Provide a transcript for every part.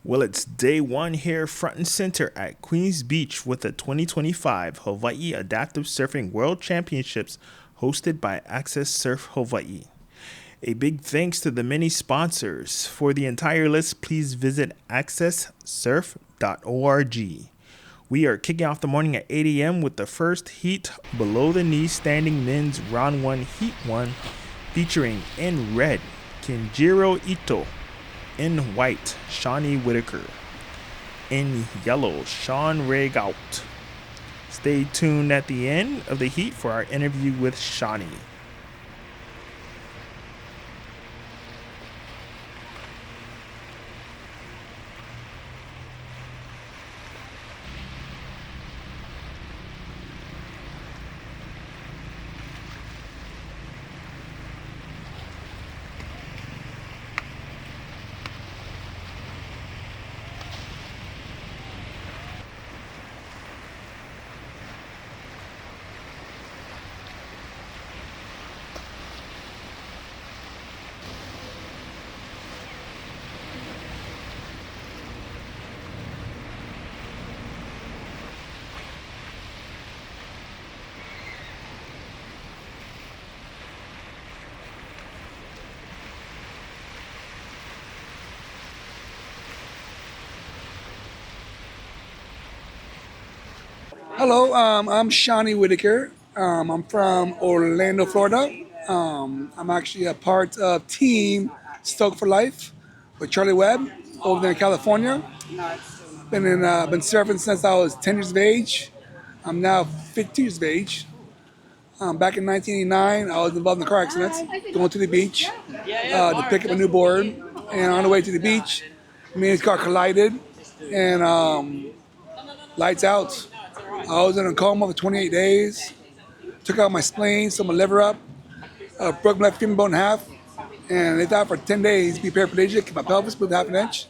Well, it's day one here front and center at Queens Beach with the 2025 Hawaii Adaptive Surfing World Championships hosted by Access Surf Hawaii. A big thanks to the many sponsors. For the entire list, please visit accesssurf.org. We are kicking off the morning at 8 a.m. with the first heat below the knee standing men's round 1 heat 1 featuring in red Kenjiro Ito, in white Shawnie Whitaker, in yellow Sean Reyngoudt. Stay tuned at the end of the heat for our interview with Shawnie. Hello, I'm Shawnie Whitaker. I'm from Orlando, Florida. I'm actually a part of Team Stoke for Life with Charlie Webb over there in California. Been surfing since I was 10 years of age. I'm now 50 years of age. Back in 1989, I was involved in a car accident, going to the beach to pick up a new board. And on the way to the beach, me and his car collided, and lights out. I was in a coma for 28 days, took out my spleen, sewed my liver up, broke my left femur bone in half, and they thought for 10 days be paraplegic. My pelvis moved half an inch.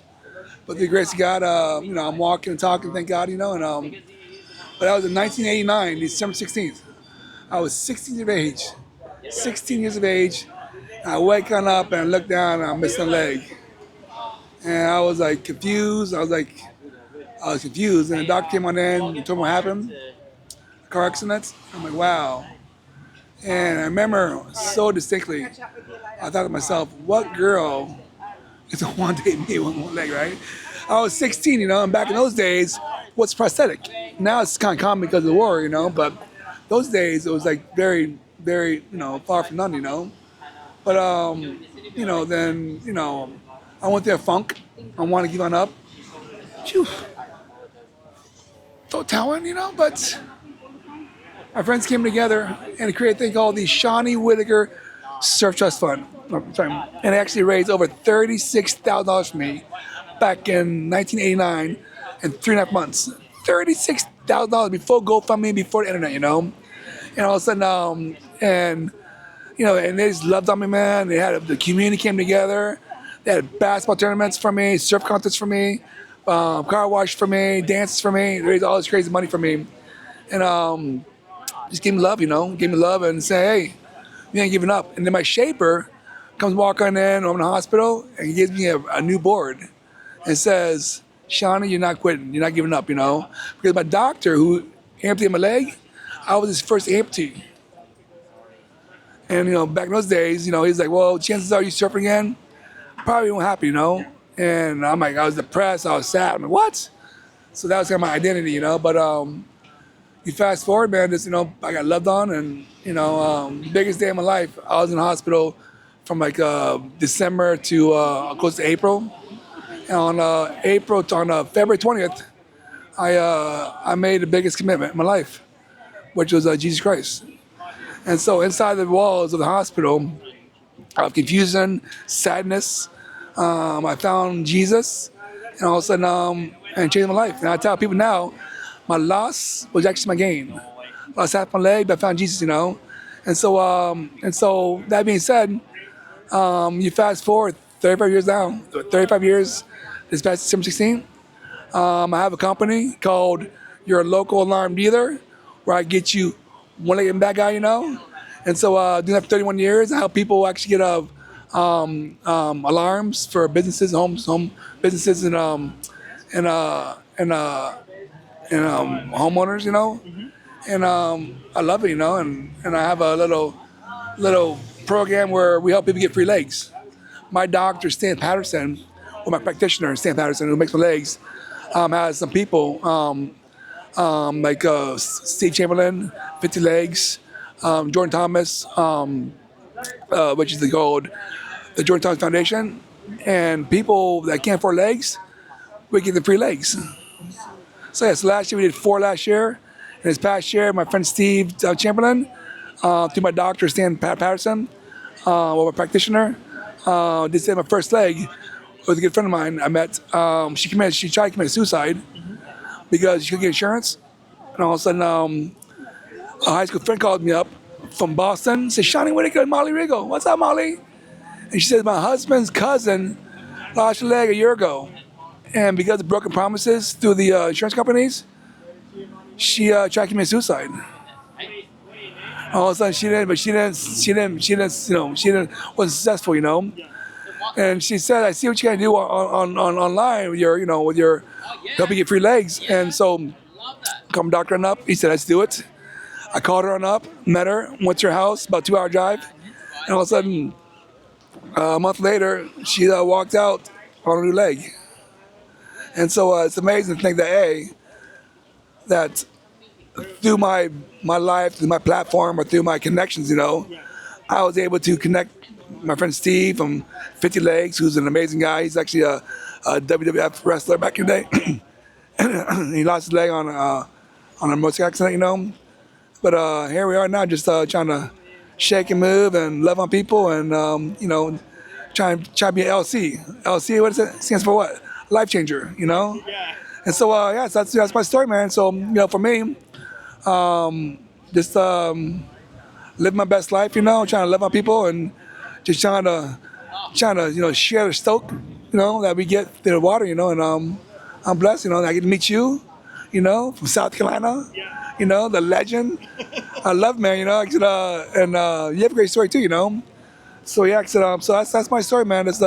But through the grace of God, I'm walking and talking, thank God, but that was in 1989, December 16th. I was 16 years of age. 16 years of age. I wake on up and I look down and I'm missing a leg. And I was like confused. I was confused, and the doctor came on in and told me what happened, car accident. I'm like, wow. And I remember so distinctly, I thought to myself, what girl is going to want to date me with one leg, right? I was 16, and back in those days, what's prosthetic? Now it's kind of common because of the war, but those days it was like very, very, far from none, But, then, I went through a funk. I wanted to give on up. Phew. So talent, but our friends came together and created a thing called the Shawnie Whitaker Surf Trust Fund. And it actually raised over $36,000 for me back in 1989 in 3.5 months. $36,000 before GoFundMe, before the internet, And all of a sudden, and they just loved on me, man. The community came together. They had basketball tournaments for me, surf contests for me. Car wash for me, dances for me, raised all this crazy money for me. And just gave me love, gave me love and say, hey, you ain't giving up. And then my shaper comes walking in, I'm in the hospital, and he gives me a new board and says, Shawnie, you're not quitting, you're not giving up, Because my doctor who amputated my leg, I was his first amputee. And, back in those days, he's like, well, chances are you surfing again? Probably won't happen, And I'm like, I was depressed, I was sad. I'm like, what? So that was kind of my identity, But you fast forward, man, just, I got loved on, and, the biggest day of my life, I was in the hospital from like December to close to April. And on February 20th, I made the biggest commitment in my life, which was Jesus Christ. And so inside the walls of the hospital, confusion, sadness, I found Jesus, and all of a sudden, and changed my life. And I tell people now, my loss was actually my gain. Lost half my leg, but I found Jesus, And so that being said, you fast forward 35 years now, 35 years, this past December 16th. I have a company called Your Local Alarm Dealer, where I get you one leg and back guy, And so doing that for 31 years, I help people actually get alarms for businesses, home businesses, and homeowners, and I love it, and I have a little program where we help people get free legs. My doctor, Stan Patterson, or my practitioner, Stan Patterson, who makes my legs, has some people like Steve Chamberlain, 50 Legs, Jordan Thomas, which is the Jordan Thomas Foundation, and people that can't afford legs, we give them free legs. So yes, last year we did 4 last year, and this past year, my friend Steve Chamberlain, through my doctor Stan Patterson, or my practitioner, did my first leg with a good friend of mine I met. She tried to commit suicide because she couldn't get insurance, and all of a sudden, a high school friend called me up from Boston, said, "Shawnie Whitaker and Molly Rigo, what's up, Molly?" And she said, "My husband's cousin lost her leg a year ago, and because of broken promises through the insurance companies, she tried to commit suicide." All of a sudden, she wasn't successful, And she said, "I see what you can do on online with your helping get free legs." And so, come doctor on up, he said, "Let's do it." I called her on up, met her, went to her house, about 2-hour drive, and all of a sudden, a month later, she walked out on a new leg. And so it's amazing to think that through my life, through my platform, or through my connections, I was able to connect my friend Steve from 50 Legs, who's an amazing guy. He's actually a WWF wrestler back in the day. He lost his leg on a motorcycle accident, But here we are now, just trying to shake and move and love on people, and trying to be an LC. LC, what is it? Stands for what? Life changer, And so so that's my story, man. So for me, just live my best life, trying to love on people, and just trying to share the stoke, that we get through the water, and I'm blessed, I get to meet you, from South Carolina, the legend. I love, man, and you have a great story too, So yeah, so that's my story, man. It's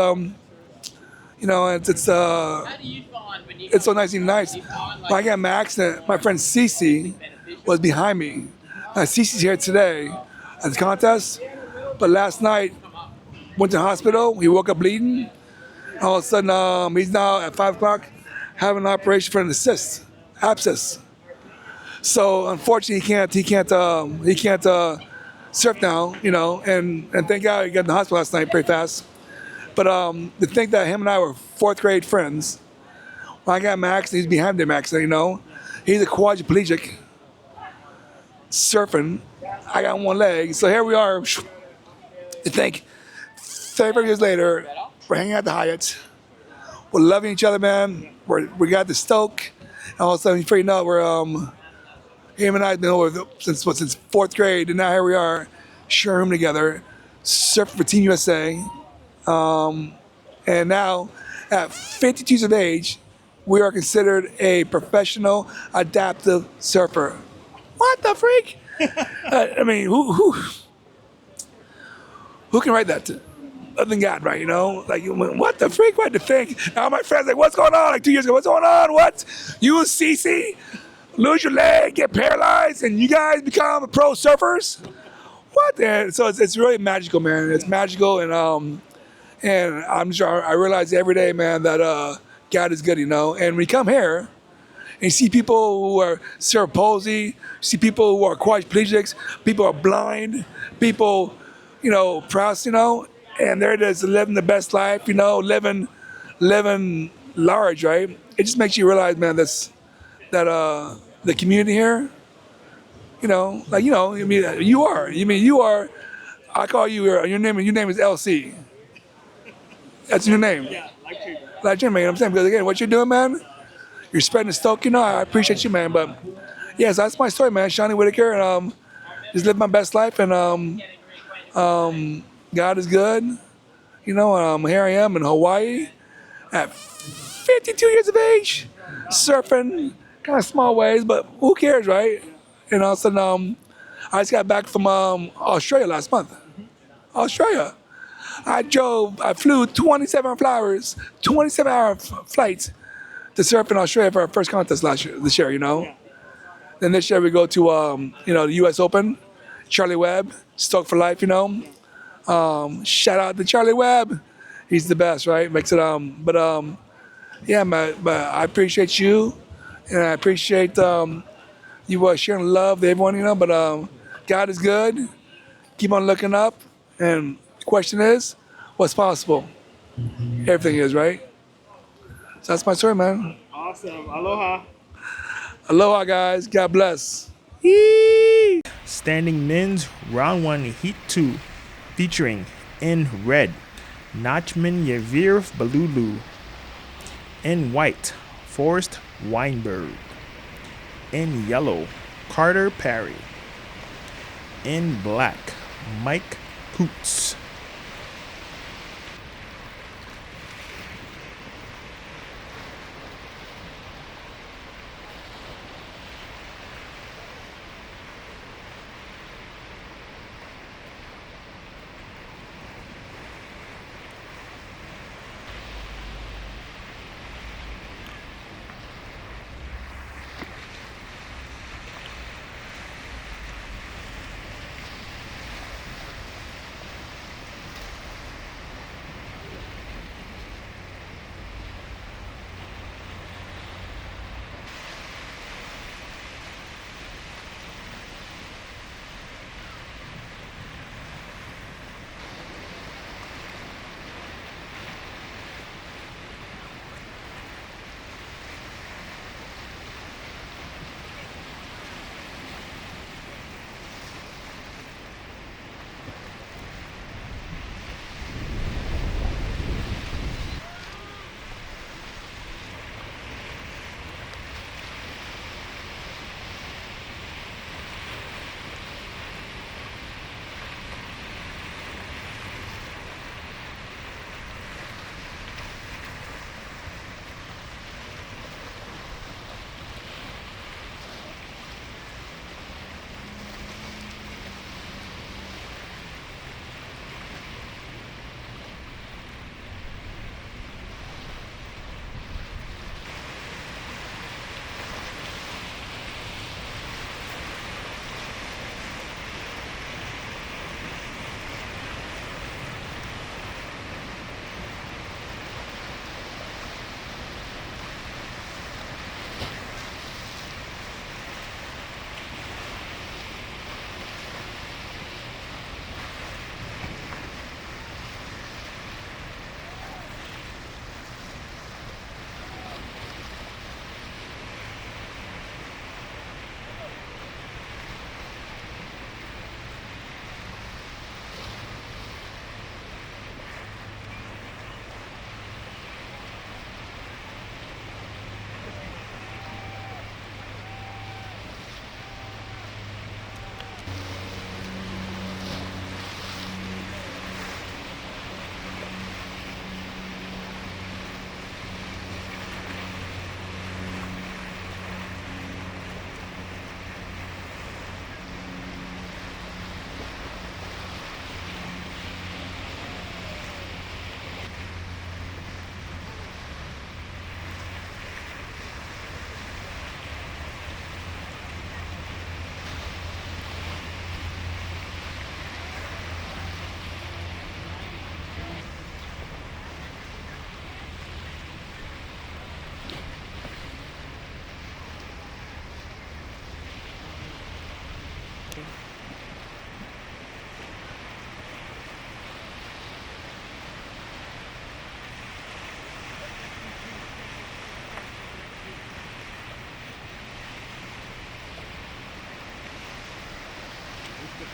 it's so nice and nice. When I got in my accident, my friend Cece was behind me. Cece's here today at the contest, but last night went to the hospital. He woke up bleeding. All of a sudden, he's now at 5 o'clock having an operation for an abscess. So unfortunately, he can't surf now, and thank God he got in the hospital last night pretty fast. But to think that him and I were 4th grade friends, when I got in my accident, he's behind him accident, He's a quadriplegic, surfing. I got one leg. So here we are, to think 35 years later, we're hanging out the Hyatt. We're loving each other, man. We got the stoke. And all of a sudden, you figure out we're, him and I have been over since 4th grade, and now here we are, sharing a room together, surfing for Team USA. And now, at 52 years of age, we are considered a professional adaptive surfer. What the freak? I mean, who can write that? Other than God, right? Like, what the freak? What the think? Now my friends like, what's going on? Like 2 years ago, what's going on? What? You and Cece lose your leg, get paralyzed, and you guys become pro surfers? What? And so it's really magical, man. It's magical, and I'm sure I realize every day, man, that God is good, And when you come here and you see people who are cerebral palsy, see people who are quadriplegics, people who are blind, people, proud, and they're just living the best life, living large, right? It just makes you realize, man, that the community here, you are. I call you your name is LC. That's your name. Yeah, Life changer, man. I'm saying, because again, what you're doing, man, you're spreading the stoke. I appreciate you, man. But yes, that's my story, man. Shawnie Whitaker, and just live my best life, and God is good. Here I am in Hawaii at 52 years of age, surfing, kind of small waves, but who cares, right? And all of a sudden, I just got back from Australia last month. Australia. I flew 27 hours, 27-hour flights to surf in Australia for our first contest this year, you know. Yeah. Then this year we go to, the U.S. Open, Charlie Webb, stoked for life, you know. Shout out to Charlie Webb. He's the best, right? Makes it, yeah, but I appreciate you, and I appreciate you sharing love to everyone, you know. But God is good. Keep on looking up. And the question is, what's possible? Everything is, right? So that's my story, man. Awesome. Aloha. Aloha, guys. God bless. Standing men's round 1 heat 2 featuring in red Nachman Yariv Balulu, in white Forrest Weinberg, in yellow Carter Parry, in black Mike Coots.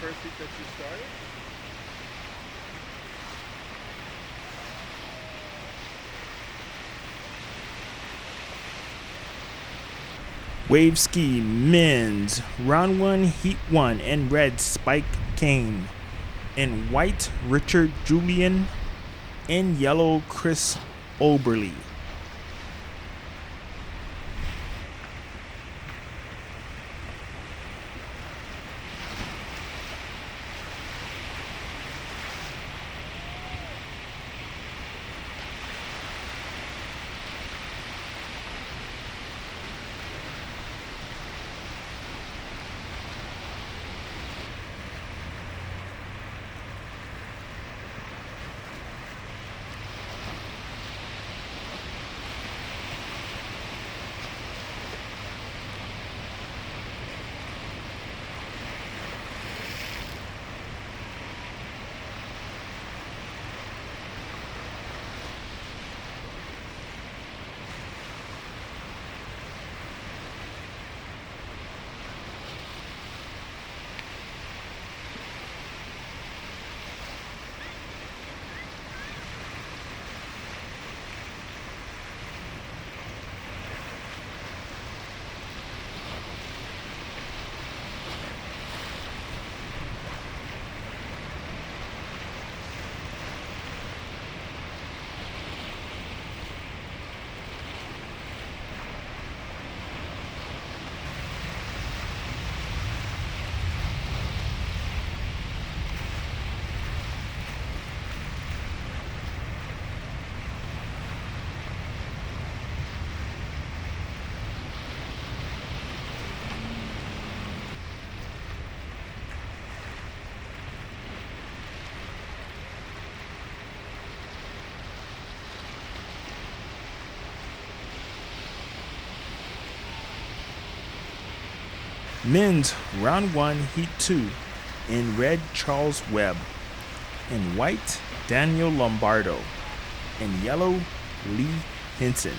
First heat that you started? Waveski Men's round 1 heat 1 in red Spike Kane, in white Richard Julian, in yellow Chris Oberle. Men's Round 1 Heat 2 in Red Charles Webb, in White Daniel Lombardo, and Yellow Lee Hinson.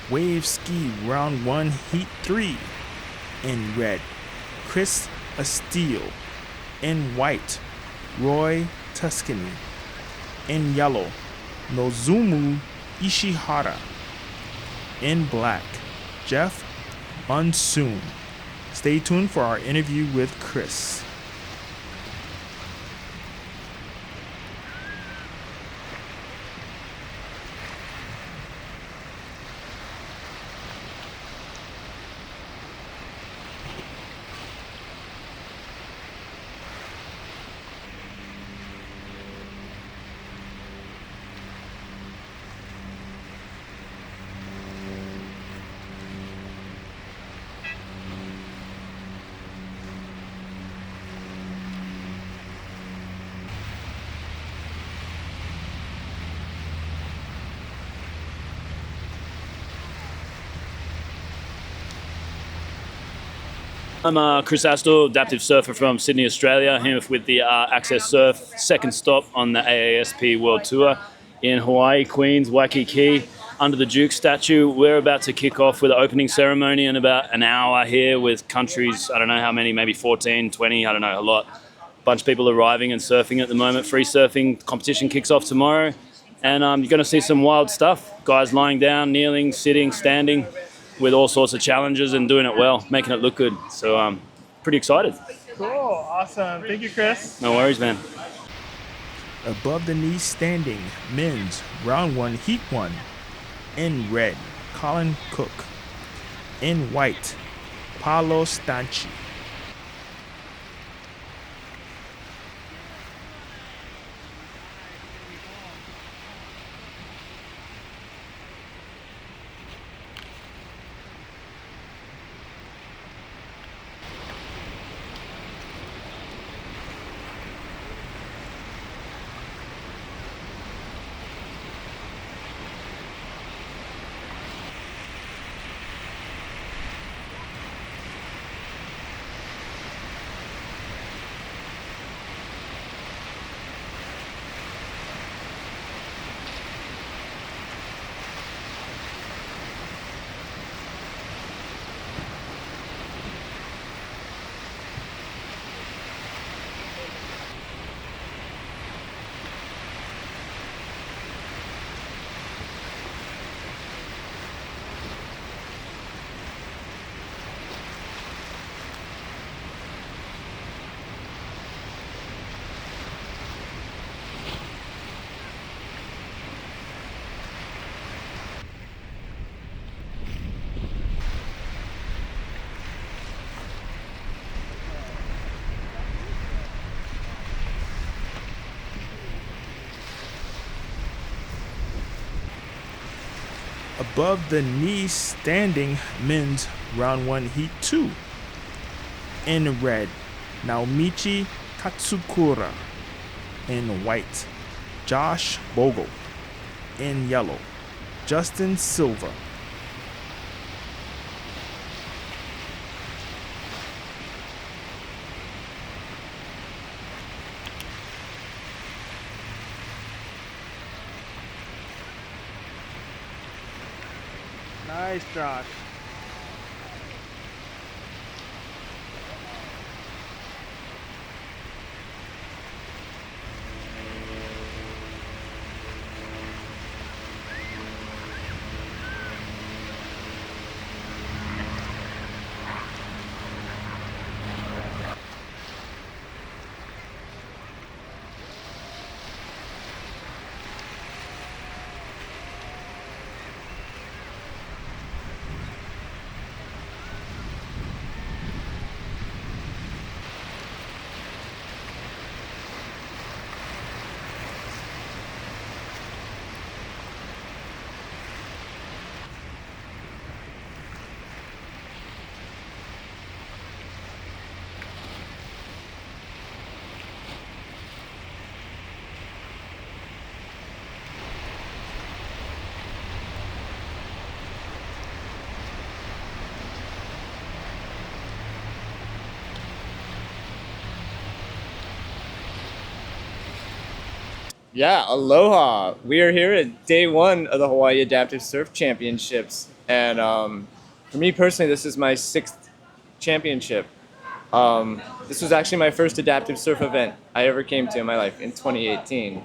Waveski Round 1 Heat 3 in Red Chris Astill, in White Roy Tuscany, in Yellow Nozomu Ishihara, in Black Jeff Munson. Stay tuned for our interview with Chris. I'm Chris Astill, adaptive surfer from Sydney, Australia, here with the Access Surf second stop on the AASP World Tour in Hawaii, Queens, Waikiki, under the Duke statue. We're about to kick off with the opening ceremony in about an hour here with countries, I don't know how many, maybe 14, 20, I don't know, a lot. Bunch of people arriving and surfing at the moment. Free surfing competition kicks off tomorrow. And you're going to see some wild stuff. Guys lying down, kneeling, sitting, standing, with all sorts of challenges and doing it well, making it look good. So pretty excited. Cool, awesome. Thank you, Chris. No worries, man. Above the knee standing, men's Round 1 Heat 1, in Red Colin Cook, in White Paolo Stanchi, Above the knee standing men's round 1 heat 2. In red, Naomichi Katsukura. In white, Josh Bogle. In yellow, Justin Silva. Nice, Josh. Yeah, aloha. We are here at day 1 of the Hawaii Adaptive Surf Championships. And for me personally, this is my 6th championship. This was actually my first adaptive surf event I ever came to in my life in 2018.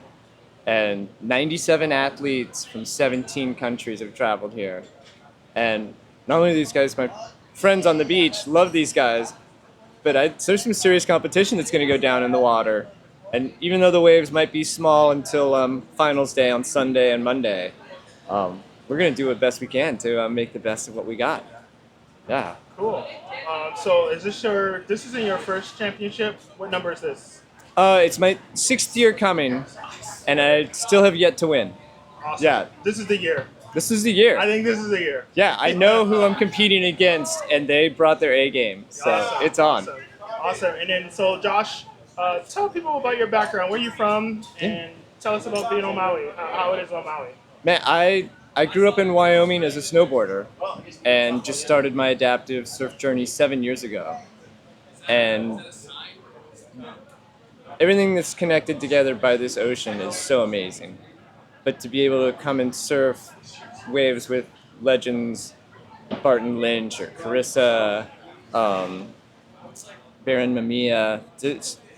And 97 athletes from 17 countries have traveled here. And not only these guys, my friends on the beach love these guys, but there's some serious competition that's going to go down in the water. And even though the waves might be small until finals day on Sunday and Monday, we're going to do what best we can to make the best of what we got. Yeah. Cool. So is this isn't your first championship? What number is this? It's my 6th year coming, and I still have yet to win. Awesome. Yeah. This is the year. This is the year. I think this is the year. Yeah, I know who I'm competing against, and they brought their A game, so Awesome. it's on. Awesome. And then, so Josh, tell people about your background. Where are you from? And tell us about being on Maui. How it is on Maui. Man, I grew up in Wyoming as a snowboarder and just started my adaptive surf journey 7 years ago. And everything that's connected together by this ocean is so amazing. But to be able to come and surf waves with legends, Barton Lynch or Carissa, Baron Mamiya,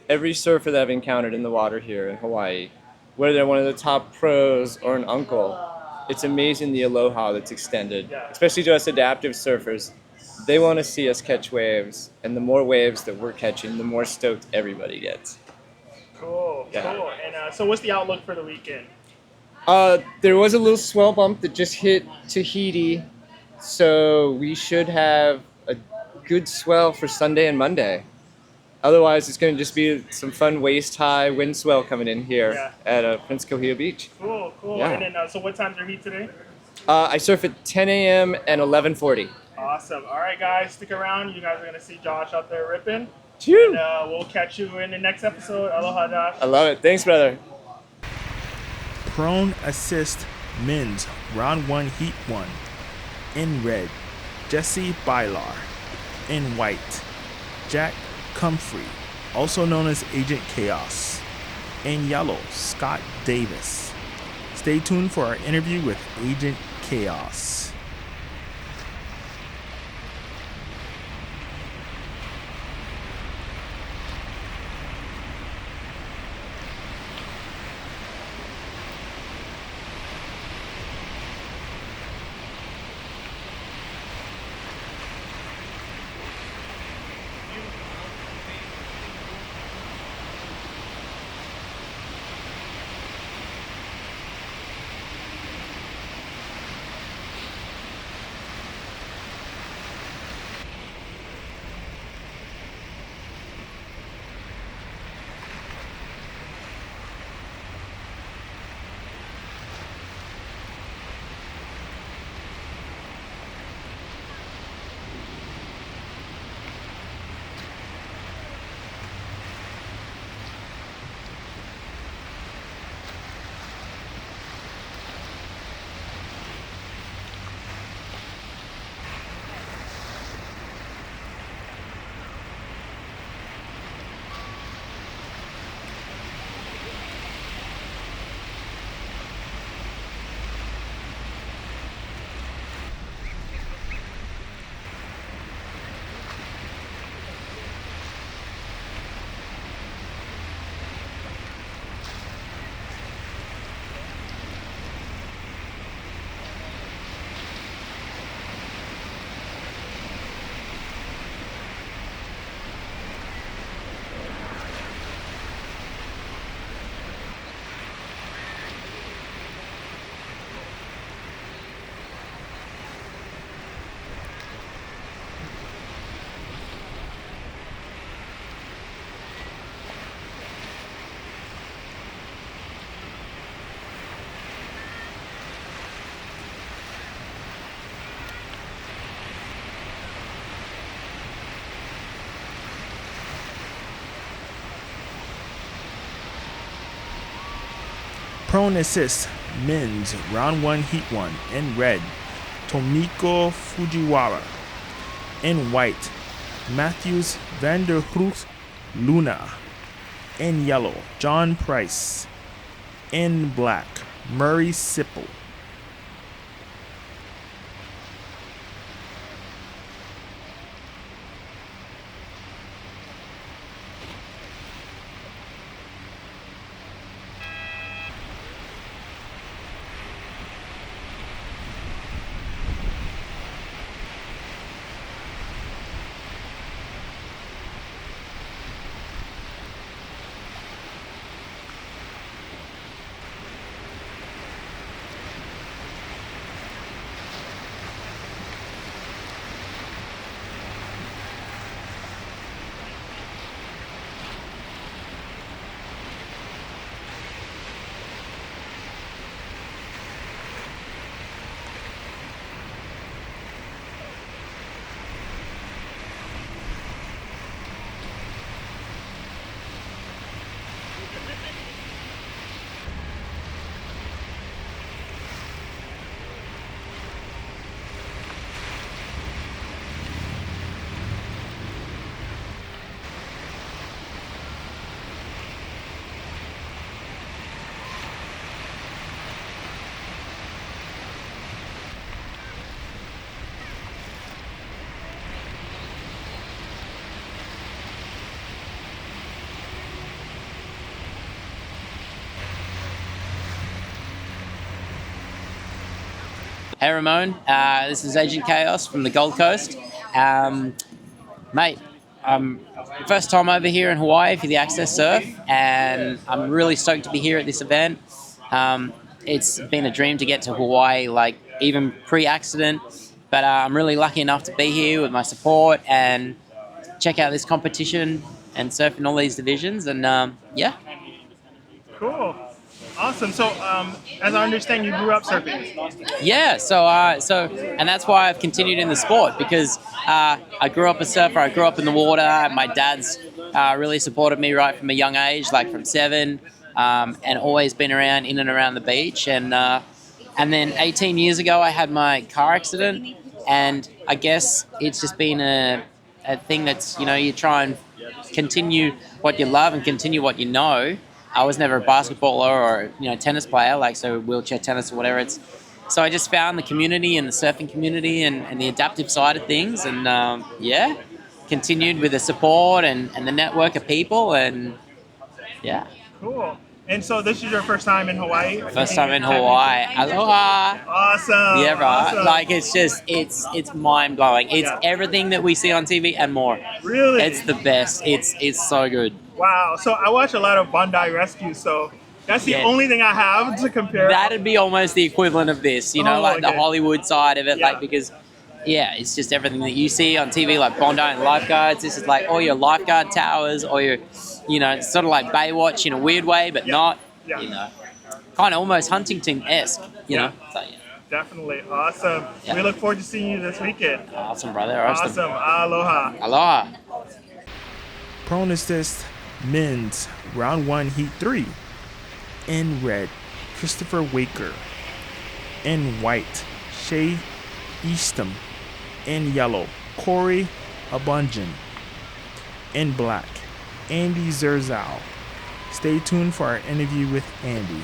every surfer that I've encountered in the water here in Hawaii, whether they're one of the top pros or an uncle, it's amazing the aloha that's extended, especially to us adaptive surfers. They want to see us catch waves, and the more waves that we're catching, the more stoked everybody gets. Cool. Yeah. Cool. And so what's the outlook for the weekend? There was a little swell bump that just hit Tahiti, so we should have a good swell for Sunday and Monday. Otherwise, it's going to just be some fun waist-high wind swell coming in here at Prince Kohia Beach. Cool, cool. Yeah. And then, so what time's your heat today? I surf at 10 a.m. and 11:40. Awesome. All right, guys, stick around. You guys are going to see Josh out there ripping. Phew. And we'll catch you in the next episode. Aloha, Josh. I love it. Thanks, brother. Prone assist men's round 1 heat 1. In red, Jesse Bylar. In white, Jack Comfrey, also known as AgentKaos. In yellow, Scott Davis. Stay tuned for our interview with AgentKaos. Prone assist, men's, round 1, heat 1. In red, Tomiko Fujiwara. In white, Matthews Vanderhoof Luna. In yellow, John Price. In black, Murray Sipple. Hey Ramon, this is AgentKaos from the Gold Coast. Mate, first time over here in Hawaii for the Access Surf, and I'm really stoked to be here at this event. It's been a dream to get to Hawaii, like even pre-accident, but I'm really lucky enough to be here with my support and check out this competition and surf in all these divisions, and yeah. Cool. Awesome. So, as I understand, you grew up surfing. Yeah, so and that's why I've continued in the sport, because I grew up a surfer. I grew up in the water. My dad's really supported me right from a young age, like from 7, and always been around in and around the beach. And then 18 years ago, I had my car accident, and I guess it's just been a thing that's, you try and continue what you love and continue what you know. I was never a basketballer or tennis player, like so wheelchair tennis or whatever. So I just found the community and the surfing community and the adaptive side of things, and yeah, continued with the support and the network of people, and yeah. Cool. And so this is your first time in Hawaii? First time in Hawaii. Aloha. Awesome. Yeah, right. Awesome. Like it's mind blowing. It's everything that we see on TV and more. Really? It's the best. It's so good. Wow. So I watch a lot of Bondi rescues, so that's the only thing I have to compare. That'd be almost the equivalent of this, the Hollywood side of it, because it's just everything that you see on TV, like Bondi and lifeguards. This is like all your lifeguard towers, or your, it's sort of like Baywatch in a weird way, but not, kind of almost Huntington-esque, you know. So, Definitely. Awesome. Yeah. We look forward to seeing you this weekend. Awesome, brother. Awesome. Aloha. Aloha. Prone assist, men's, round 1, heat 3. In red, Christopher Waker. In white, Shea Eastham. In yellow, Corey Abunjan. In black, Andy Zerzow. Stay tuned for our interview with Andy.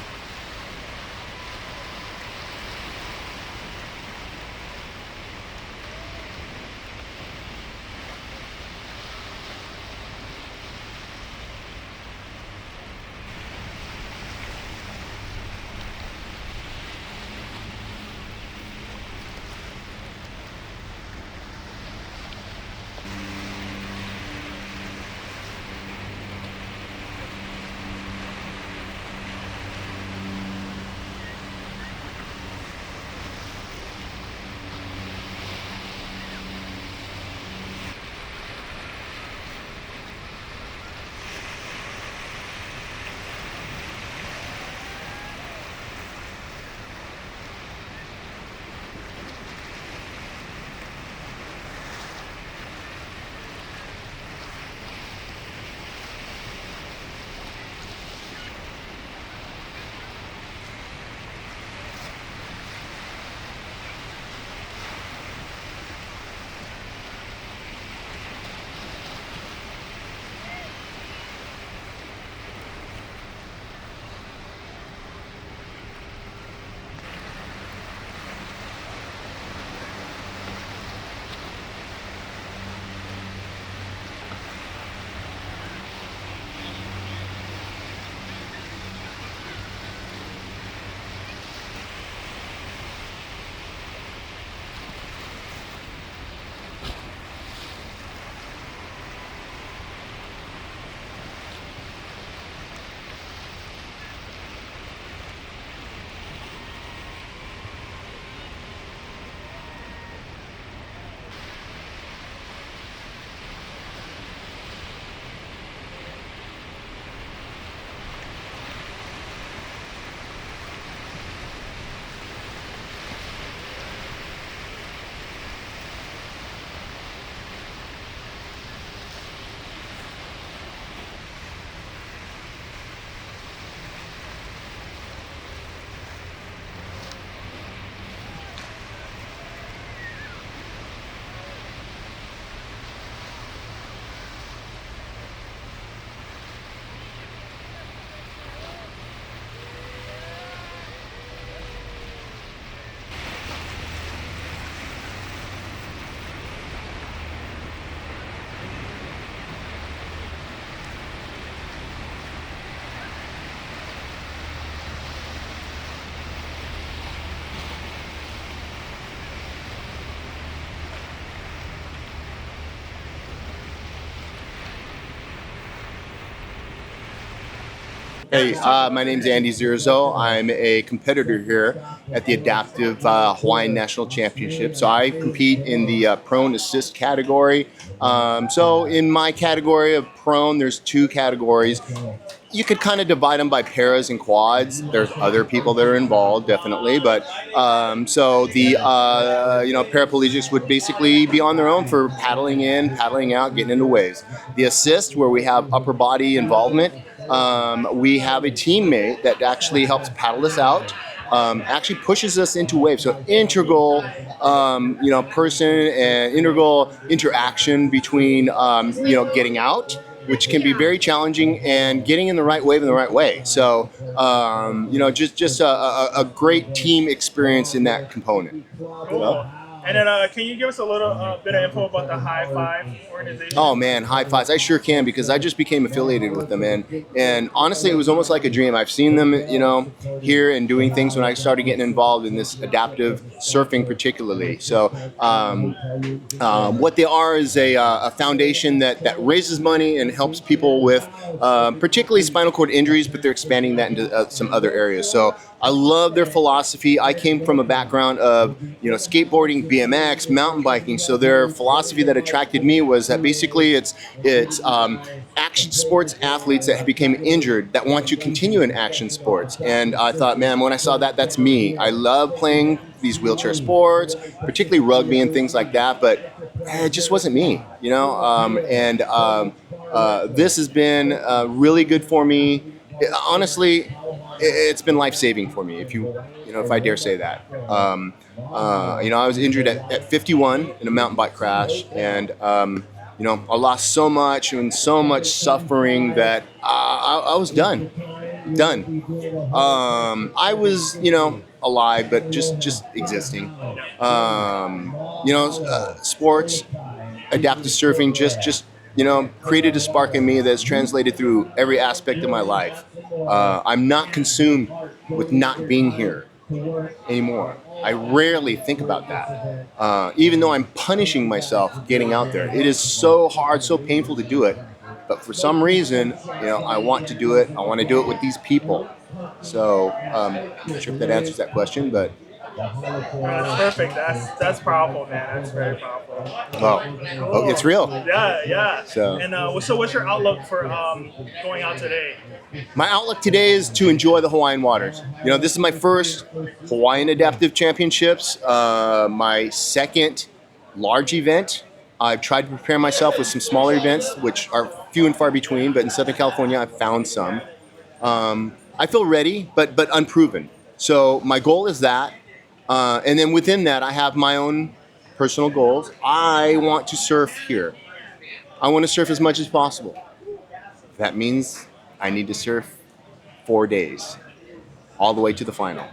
Hey, my name's Andy Zirzo. I'm a competitor here at the Adaptive Hawaiian National Championship. So I compete in the prone assist category. So in my category of prone, there's two categories. You could kind of divide them by paras and quads. There's other people that are involved, definitely, but so the paraplegics would basically be on their own for paddling in, paddling out, getting into waves. The assist, where we have upper body involvement, we have a teammate that actually helps paddle us out. Actually pushes us into waves. So integral, person and integral interaction between, getting out, which can be very challenging, and getting in the right wave in the right way. So, just a great team experience in that component. Cool. And then can you give us a little bit of info about the High Five organization? Oh man, high fives! I sure can, because I just became affiliated with them, and honestly, it was almost like a dream. I've seen them, here and doing things when I started getting involved in this adaptive surfing, particularly. So, what they are is a foundation that raises money and helps people with, particularly spinal cord injuries, but they're expanding that into some other areas. So. I love their philosophy. I came from a background of, skateboarding, BMX, mountain biking. So their philosophy that attracted me was that basically it's action sports athletes that became injured that want to continue in action sports. And I thought, man, when I saw that, that's me. I love playing these wheelchair sports, particularly rugby and things like that, but it just wasn't me, this has been really good for me. Honestly, it's been life-saving for me, if I dare say that. I was injured at 51 in a mountain bike crash, and I lost so much and so much suffering that I was done. I was, alive, but just existing. Sports, adaptive surfing, just created a spark in me that's translated through every aspect of my life. I'm not consumed with not being here anymore. I rarely think about that. Even though I'm punishing myself getting out there. It is so hard, so painful to do it. But for some reason, I want to do it. I want to do it with these people. So, I'm not sure if that answers that question, but... That's perfect. That's powerful, man. That's very powerful. Oh, it's real. Yeah. So what's your outlook for going out today? My outlook today is to enjoy the Hawaiian waters. This is my first Hawaiian Adaptive Championships, my second large event. I've tried to prepare myself with some smaller events, which are few and far between, but in Southern California, I've found some. I feel ready, but unproven. So my goal is that. And then within that, I have my own personal goals. I want to surf here. I want to surf as much as possible. That means I need to surf 4 days, all the way to the final.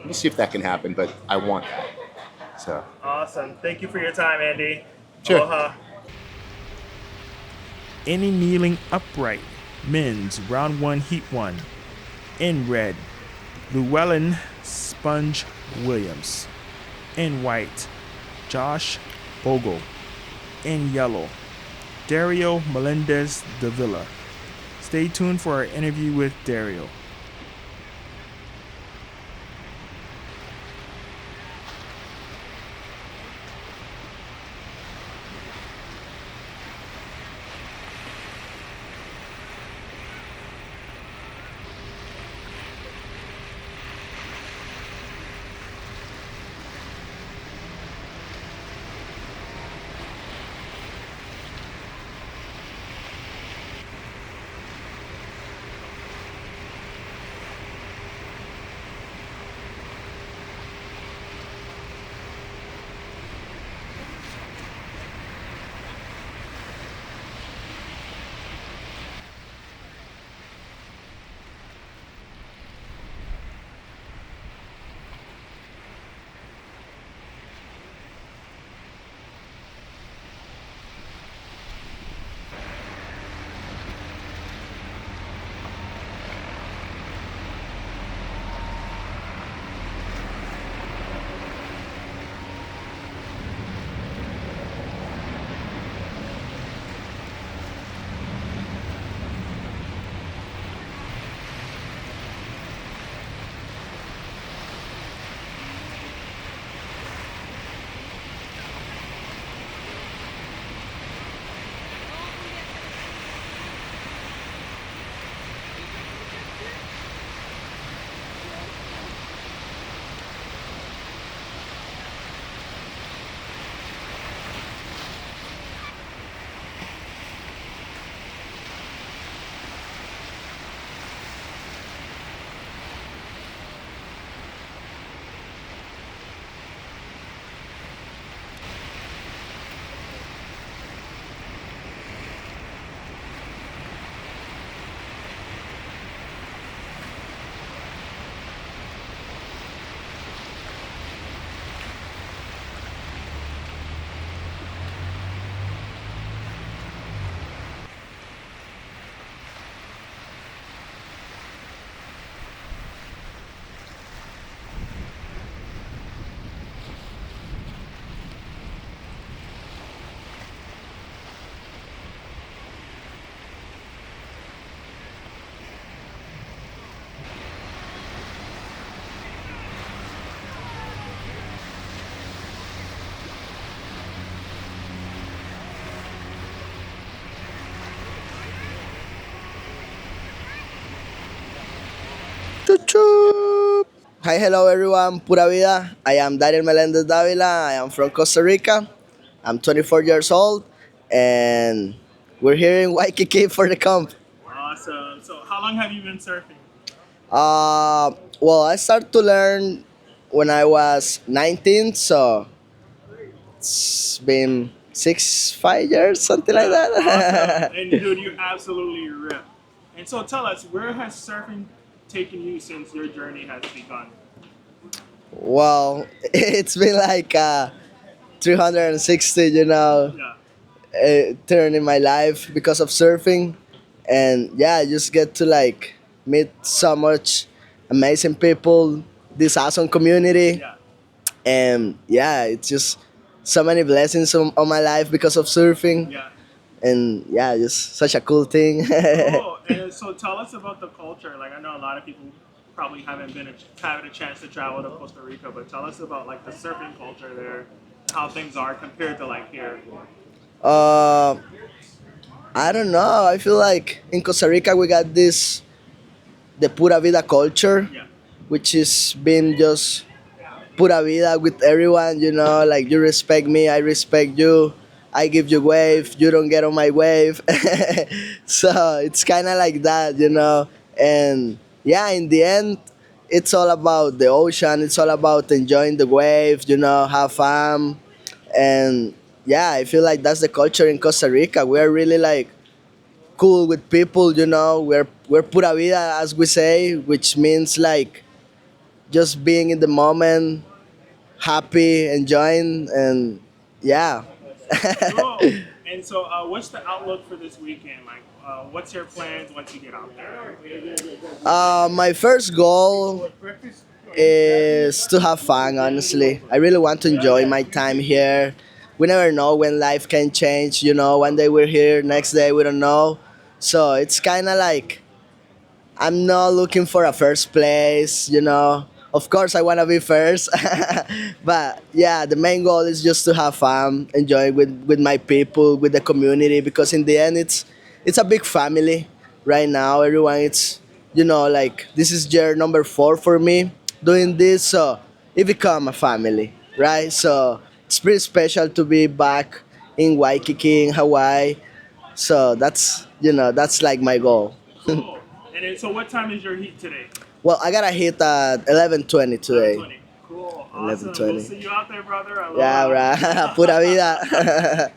We'll see if that can happen, but I want that. So. Awesome. Thank you for your time, Andy. Sure. Aloha. Any kneeling upright, men's round 1, heat 1. In red, Llewellyn Sponge Williams. In white, Josh Bogle. In yellow, Dariel Melendez de Villa. Stay tuned for our interview with Dariel. Choo choo. Hi, hello everyone. Pura vida. I am Dariel Melendez Davila. I am from Costa Rica. I'm 24 years old, and we're here in Waikiki for the comp. Awesome. So how long have you been surfing? Well, I started to learn when I was 19, so it's been 5 years, something like that. Awesome. And dude, you absolutely rip. And so tell us, where has surfing taken you since your journey has begun? Well, it's been like 360, turn in my life because of surfing. And yeah, I just get to like meet so much amazing people, this awesome community. Yeah. And yeah, it's just so many blessings on my life because of surfing. Yeah. And yeah, just such a cool thing. Cool. And so tell us about the culture. Like, I know a lot of people probably haven't having a chance to travel to Costa Rica, but tell us about like the surfing culture there, how things are compared to like here. I don't know. I feel like in Costa Rica we got the pura vida culture, Yeah. which is being just pura vida with everyone. Like you respect me, I respect you. I give you wave, you don't get on my wave. So it's kind of like that. And yeah, in the end, it's all about the ocean. It's all about enjoying the wave, have fun. And yeah, I feel like that's the culture in Costa Rica. We're really like cool with people, We're pura vida, as we say, which means like just being in the moment, happy, enjoying, and yeah. Cool. And so what's the outlook for this weekend? Like, what's your plans once you get out there? My first goal is to have fun, honestly. I really want to enjoy my time here. We never know when life can change, One day we're here, next day we don't know. So it's kind of like I'm not looking for a first place, Of course, I want to be first. But yeah, the main goal is just to have fun, enjoy with my people, with the community, because in the end, it's a big family right now. Everyone, it's, like this is year number 4 for me doing this. So it become a family, right? So it's pretty special to be back in Waikiki, in Hawaii. So that's like my goal. Cool. And then, so what time is your heat today? Well, I got a hit at 11:20 today. 11:20. Cool. Awesome. 11:20. We'll see you out there, brother. Yeah, right. Pura vida.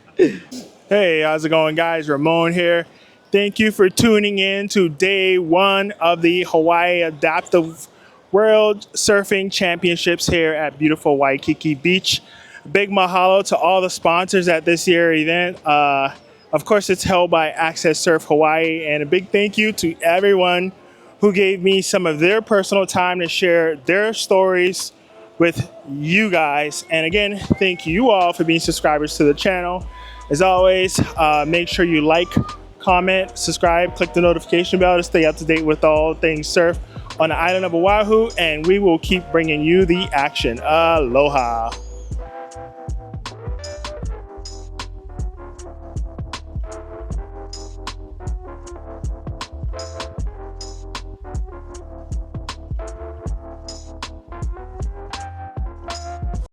Hey, how's it going, guys? Ramon here. Thank you for tuning in to day 1 of the Hawaii Adaptive World Surfing Championships here at beautiful Waikiki Beach. Big mahalo to all the sponsors at this year's event. Of course, it's held by Access Surf Hawaii, and a big thank you to everyone who gave me some of their personal time to share their stories with you guys. And again, thank you all for being subscribers to the channel. As always, make sure you like, comment, subscribe, click the notification bell to stay up to date with all things surf on the island of Oahu, and we will keep bringing you the action. Aloha.